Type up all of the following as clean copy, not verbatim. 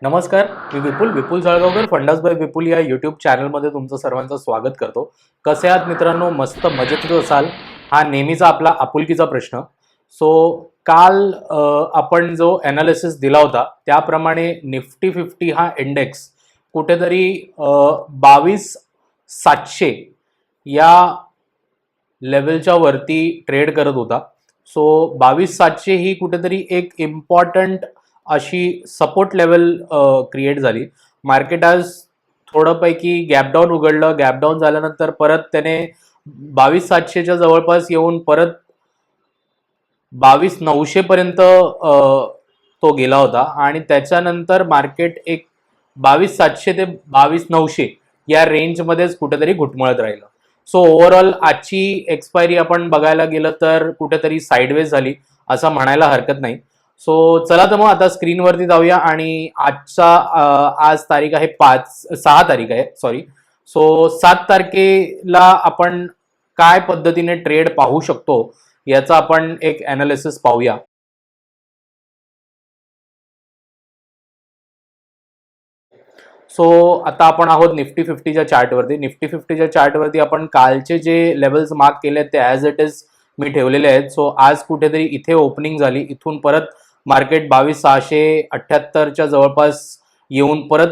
नमस्कार, मी विपुल Jalgaonkar fundas bye विपुल या YouTube चॅनलमध्ये तुमचं सर्वांचं स्वागत करतो. कसे आहात मित्रांनो? मस्त मजेत असाल? हा नेहमीचा आपला आपुलकीचा प्रश्न. सो काल आपण जो ॲनालिसिस दिला होता त्याप्रमाणे निफ्टी 50 हा इंडेक्स कुठेतरी 22,700 या लेवलच्या वरती ट्रेड करत होता. सो 22,700 ही कुठेतरी एक इम्पॉर्टंट अशी सपोर्ट लेवल क्रिएट झाली. मार्केट आज थोडंपैकी गॅपडाऊन उघडलं. गॅपडाऊन झाल्यानंतर परत त्याने 22,700च्या जवळपास येऊन परत 22,900 पर्यंत तो गेला होता आणि त्याच्यानंतर मार्केट एक 22,700 ते 22,900 या रेंजमध्येच कुठेतरी घुटमळत राहिलं. सो ओव्हरऑल आजची एक्सपायरी आपण बघायला गेलं तर कुठेतरी साईडवेज झाली असं म्हणायला हरकत नाही. सो चला तर मग आता स्क्रीनवरती जाऊया आणि आज तारीख आहे 6 तारीख आहे सॉरी. सो 7 तारखेला आपण काय पद्धतीने ट्रेड पाहू शकतो याचा आपण एक ॲनालिसिस पाहूया. सो आता आपण आहोत निफ्टी 50च्या चार्टवरती. निफ्टी 50च्या चार्टवरती आपण कालचे जे लेवल्स मार्क केले ते ॲज इट इज मी ठेवलेले आहेत. सो आज कुठेतरी इथे ओपनिंग झाली, इथून परत मार्केट 22,678च्या जवळपास येऊन परत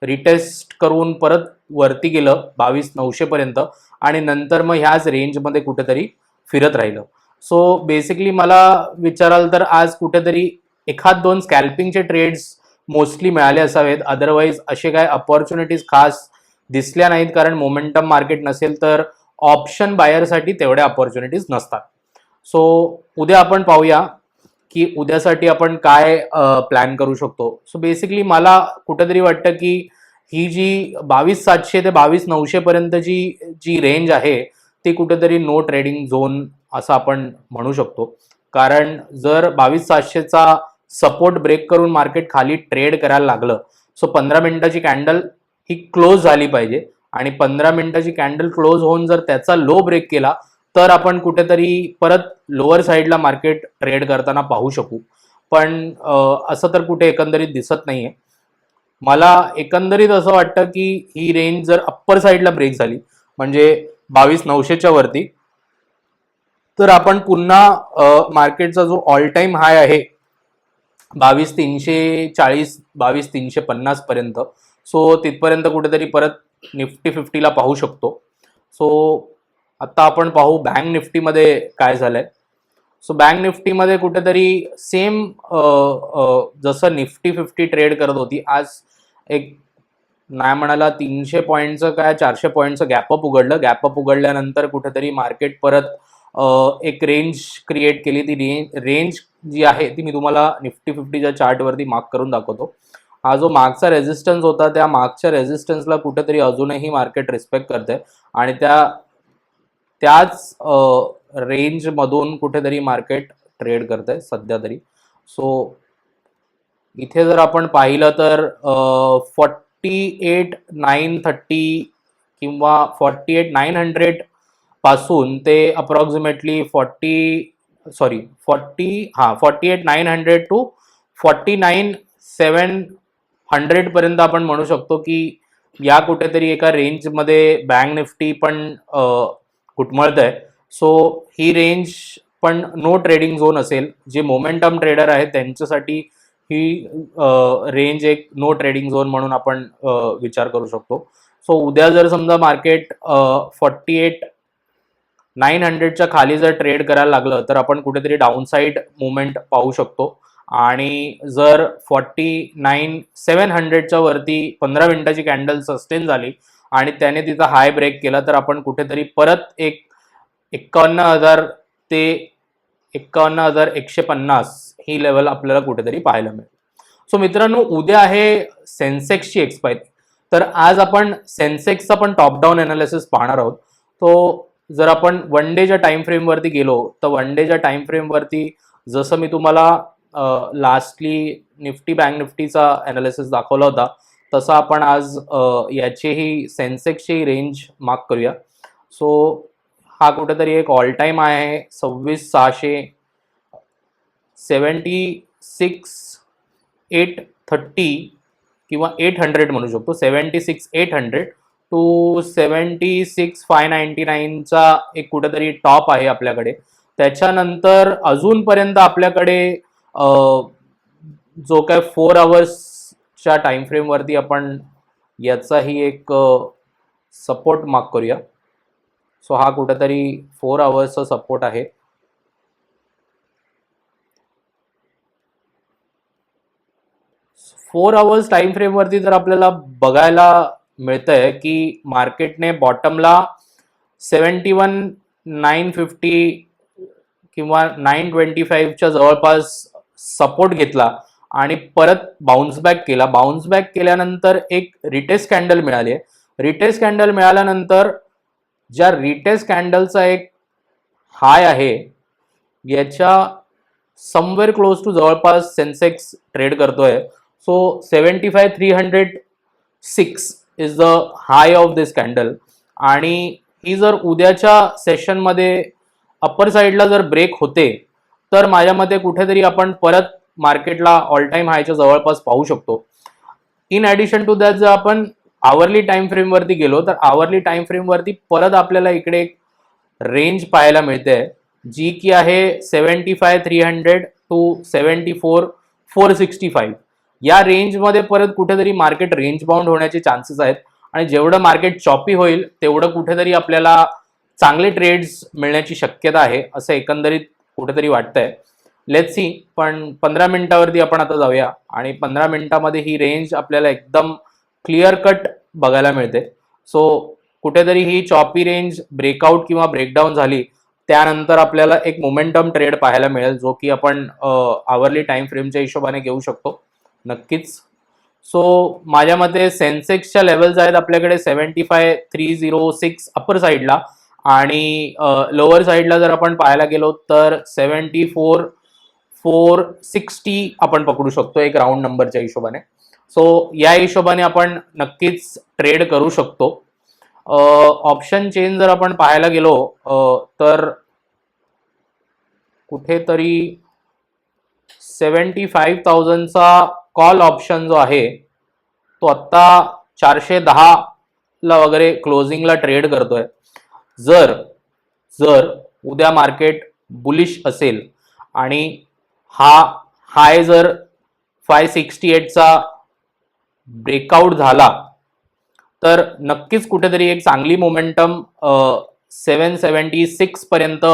रिटेस्ट करून परत वरती गेलं 22,900 पर्यंत आणि नंतर मग ह्याच रेंजमध्ये कुठेतरी फिरत राहिलं. सो बेसिकली मला विचाराल तर आज कुठेतरी एखाद दोन स्कॅल्पिंगचे ट्रेड्स मोस्टली मिळाले असावेत. अदरवाईज असे काय अपॉर्च्युनिटीज खास दिसल्या नाहीत, कारण मोमेंटम मार्केट नसेल तर ऑप्शन बायरसाठी तेवढ्या अपॉर्च्युनिटीज नसतात. सो उद्या आपण पाहूया की उद्यासाठी आपण काय प्लॅन करू शकतो. सो बेसिकली मला कुठेतरी वाटतं की ही जी 22,700 ते 22,900 पर्यंतची जी रेंज आहे ती कुठेतरी नो ट्रेडिंग झोन असं आपण म्हणू शकतो. कारण जर 22,700चा सपोर्ट ब्रेक करून मार्केट खाली ट्रेड करायला लागलं, सो 15 मिनिटाची कॅन्डल ही क्लोज झाली पाहिजे आणि 15 मिनिटाची कॅन्डल क्लोज होऊन जर त्याचा लो ब्रेक केला तर आपण कुठेतरी परत लोअर साईडला मार्केट ट्रेड करताना पाहू शकू. पण असं तर कुठे एकंदरीत दिसत नाहीये. मला एकंदरीत असं वाटतं की ही रेंज जर अप्पर साईडला ब्रेक झाली म्हणजे 22,900च्या वरती, तर आपण पुन्हा मार्केटचा जो ऑल टाइम हाय आहे 22,340 22,350 पर्यंत, सो तिथपर्यंत कुठेतरी परत निफ्टी 50ला पाहू शकतो. सो आता आपण पाहू बँक निफ्टीमध्ये काय झालंय. सो बँक निफ्टीमध्ये कुठेतरी सेम जसं निफ्टी 50 ट्रेड करत होती, आज एक नाही म्हणाला 300 पॉईंटचं काय 400 पॉईंटचं गॅपअप उघडलं. गॅपअप उघडल्यानंतर कुठेतरी मार्केट परत एक रेंज क्रिएट केली. ती रेंज जी आहे ती मी तुम्हाला निफ्टी 50च्या चार्टवरती मार्क करून दाखवतो. हा जो मागचा रेझिस्टन्स होता त्या मागच्या रेझिस्टन्सला कुठेतरी अजूनही मार्केट रिस्पेक्ट करते आणि त्याच रेंजमधून कुठेतरी मार्केट ट्रेड करते सध्या तरी. सो इथे जर आपण पाहिलं तर 48,930 किंवा 48,900 पासून ते अप्रॉक्सिमेटली 48,900 टू 49,700 पर्यंत आपण म्हणू शकतो की या कुठेतरी एका रेंजमध्ये बँक निफ्टी पण घुटमळत आहे. सो ही रेंज पण नो ट्रेडिंग झोन असेल. जे मोमेंटम ट्रेडर आहेत त्यांच्यासाठी ही रेंज एक नो ट्रेडिंग झोन म्हणून आपण विचार करू शकतो. सो उद्या जर समजा मार्केट 48,900च्या खाली जर ट्रेड करायला लागलं तर आपण कुठेतरी डाऊनसाईड मुवमेंट पाहू शकतो आणि जर 49,700च्या वरती 15 मिनिटाची कॅन्डल सस्टेन झाली आणि त्याने तिचा हाय ब्रेक केला तर आपण कुठेतरी परत एक 51,000 ते 51,150 ही लेवल आपल्याला कुठेतरी पाहायला मिळेल. सो मित्रांनो, उद्या आहे सेन्सेक्सची एक्सपायरी. तर आज आपण सेन्सेक्सचा पण टॉप डाऊन अनालिसिस पाहणार आहोत. तो जर आपण वन डेच्या टाइम फ्रेमवरती गेलो तर वन डेच्या टाइम फ्रेमवरती जसं मी तुम्हाला लास्टली निफ्टी बँक निफ्टीचा अनालिसिस दाखवला होता तसं आपण आज याचीही सेन्सेक्सची रेंज मार्क करूया. सो हा कुठेतरी एक ऑल टाइम आहे 26,676 30 किंवा 800 म्हणू शकतो, 76,800 टू 76,599चा एक कुठेतरी टॉप आहे आपल्याकडे. त्याच्यानंतर अजूनपर्यंत आपल्याकडे जो काय 4 आवर्सच्या टाइम फ्रेमवरती आपण याचाही एक सपोर्ट मार्क करूया. सो हा कुठेतरी 4 आवर्सचा सपोर्ट आहे. फोर आवर्स टाइम फ्रेमवरती जर आपल्याला बघायला मिळतंय की मार्केटने बॉटमला 71,950 किंवा 925च्या जवळपास सपोर्ट घेतला आणि परत बाउन्स बॅक केला. बाउन्स बॅक केल्यानंतर एक रिटेस्ट कॅन्डल मिळाली आहे. रिटेस्ट कॅन्डल मिळाल्यानंतर ज्या रिटेस्ट कॅन्डलचा एक हाय आहे याच्या समवेअर क्लोज टू जवळपास सेन्सेक्स ट्रेड करतोय. So 75,306 is the high of this candle. आणि ही जर उद्याच्या सेशनमध्ये अप्पर साईडला जर ब्रेक होते तर माझ्या मते कुठेतरी आपण परत मार्केटला ऑल टाइम हायच्या जवळपास पाहू शकतो. इन ॲडिशन टू दॅट जर आपण आवरली टाइम फ्रेमवरती गेलो तर आवरली टाइम फ्रेमवरती परत आपल्याला इकडे एक रेंज पाहायला मिळते जी की आहे 75,300 टू 74,465. या रेंजमध्ये परत कुठेतरी मार्केट रेंज बाउंड होण्याचे चान्सेस आहेत आणि जेवढं मार्केट चॉपी होईल तेवढं कुठेतरी आपल्याला चांगले ट्रेड्स मिळण्याची शक्यता आहे असं एकंदरीत कुठेतरी वाटतंय. Let's see. पण 15 मिनिटावरती आपण आता जाऊया आणि 15 मिनिटामध्ये ही रेंज आपल्याला एकदम क्लिअर कट बघायला मिळते. सो कुठेतरी ही चॉपी रेंज ब्रेकआउट किंवा ब्रेकडाऊन झाली त्यानंतर आपल्याला एक मोमेंटम ट्रेड पाहायला मिळेल जो की आपण आवरली टाइम फ्रेमच्या हिशोबाने घेऊ शकतो नक्कीच. सो माझ्या मते सेन्सेक्सच्या लेवल्स आहेत आपल्याकडे 75,306 अप्पर साईडला आणि लोअर साईडला जर आपण पाहायला गेलो तर 74,460 आपण पकडू शकतो एक राऊंड नंबरच्या हिशोबाने. सो या हिशोबाने आपण नक्कीच ट्रेड करू शकतो. ऑप्शन चेन जर आपण पाहायला गेलो तर कुठेतरी 75,000चा कॉल ऑप्शन जो आहे तो आत्ता 410ला वगैरे क्लोजिंगला ट्रेड करतोय. जर उद्या मार्केट बुलिश असेल आणि हा हाय जर 568चा ब्रेकआउट झाला तर नक्कीच कुठेतरी एक चांगली मोमेंटम 776 पर्यंत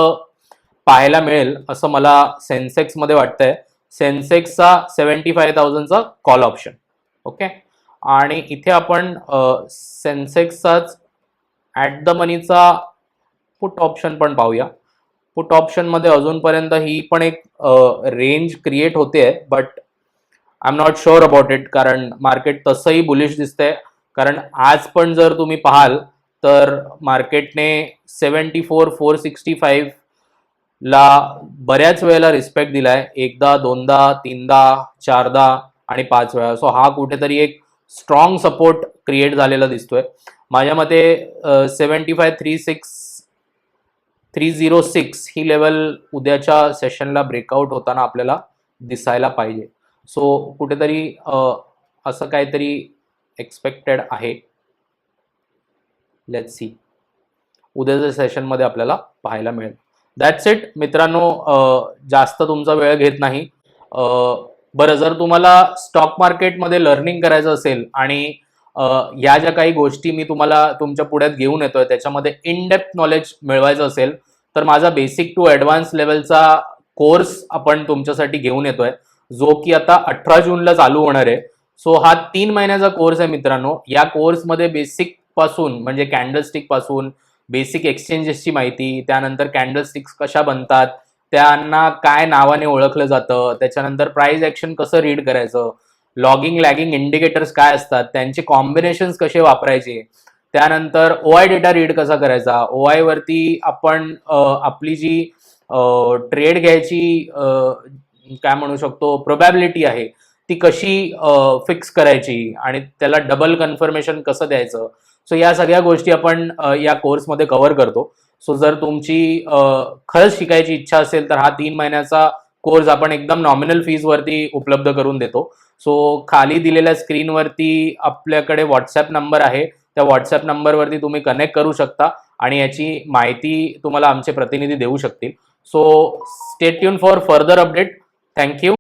पाहायला मिळेल असं मला सेन्सेक्समध्ये वाटतंय. सेन्सेक्सचा 75,000चा कॉल ऑप्शन. ओके. आणि इथे आपण सेन्सेक्सचाच ॲट द मनीचा पुट ऑप्शन पण पाहूया. पुट ऑप्शनमध्ये अजूनपर्यंत ही पण एक रेंज क्रिएट होते but I am not sure about it कारण मार्केट तसंही बुलिश दिसतंय. कारण आज पण जर तुम्ही पाहाल तर मार्केटने 74,465 ला बऱ्याच वेळेला रिस्पेक्ट दिलाय. एकदा, दोनदा, तीनदा, चारदा आणि 5 वेळा. सो हा कुठेतरी एक स्ट्रॉंग सपोर्ट क्रिएट झालेला दिसतोय. माझ्या मते 75,306 ही लेवल उद्याच्या सेशनला ब्रेकआउट होताना आपल्याला दिसायला पाहिजे. सो कुठेतरी असं काहीतरी एक्सपेक्टेड आहे. Let's see. उद्याच्या सेशनमध्ये आपल्याला पाहायला मिळेल. दॅट्स इट मित्रांनो. जास्त तुमचा वेळ घेत नाही. बरं, जर तुम्हाला स्टॉक मार्केटमध्ये लर्निंग करायचं असेल आणि ह्या ज्या काही गोष्टी मी तुम्हाला तुमच्या पुढ्यात घेऊन येतोय त्याच्यामध्ये इन डेप्थ नॉलेज मिळवायचं असेल तर माझा बेसिक टू ॲडव्हान्स लेवलचा कोर्स आपण तुमच्यासाठी घेऊन येतोय जो की आता 18 जूनला चालू होणार आहे. सो हा 3 महिन्याचा कोर्स आहे मित्रांनो. या कोर्समध्ये बेसिक पासून म्हणजे कॅन्डलस्टिक पासून बेसिक एक्सचेंजेसची माहिती, त्यानंतर कॅन्डलस्टिक्स कशा बनतात, त्यांना काय नावाने ओळखलं जातं, त्याच्यानंतर प्राइस ऍक्शन कसं रीड करायचं, लॉगिंग लॅगिंग इंडिकेटर्स काय असतात, त्यांचे कॉम्बिनेशन्स कसे वापरायचे, त्यानंतर ओआय डेटा रीड कसा करायचा, ओआय वरती आपण आपली जी ट्रेड घ्यायची काय म्हणू शकतो प्रोबॅबिलिटी आहे ती कशी फिक्स करायची आणि त्याला डबल कन्फर्मेशन कसं द्यायचं. सो या सगळ्या गोष्टी आपण या कोर्समध्ये कव्हर करतो. सो जर तुमची खरंच शिकायची इच्छा असेल तर हा 3 महिन्याचा कोर्स आपण एकदम नॉमिनल फीजवरती उपलब्ध करून देतो. सो खाली दिलेल्या स्क्रीनवरती आपल्याकडे व्हॉट्सॲप नंबर आहे, त्या व्हॉट्सॲप नंबरवरती तुम्ही कनेक्ट करू शकता आणि याची माहिती तुम्हाला आमचे प्रतिनिधी देऊ शकतील. So stay tune for further update. Thank you.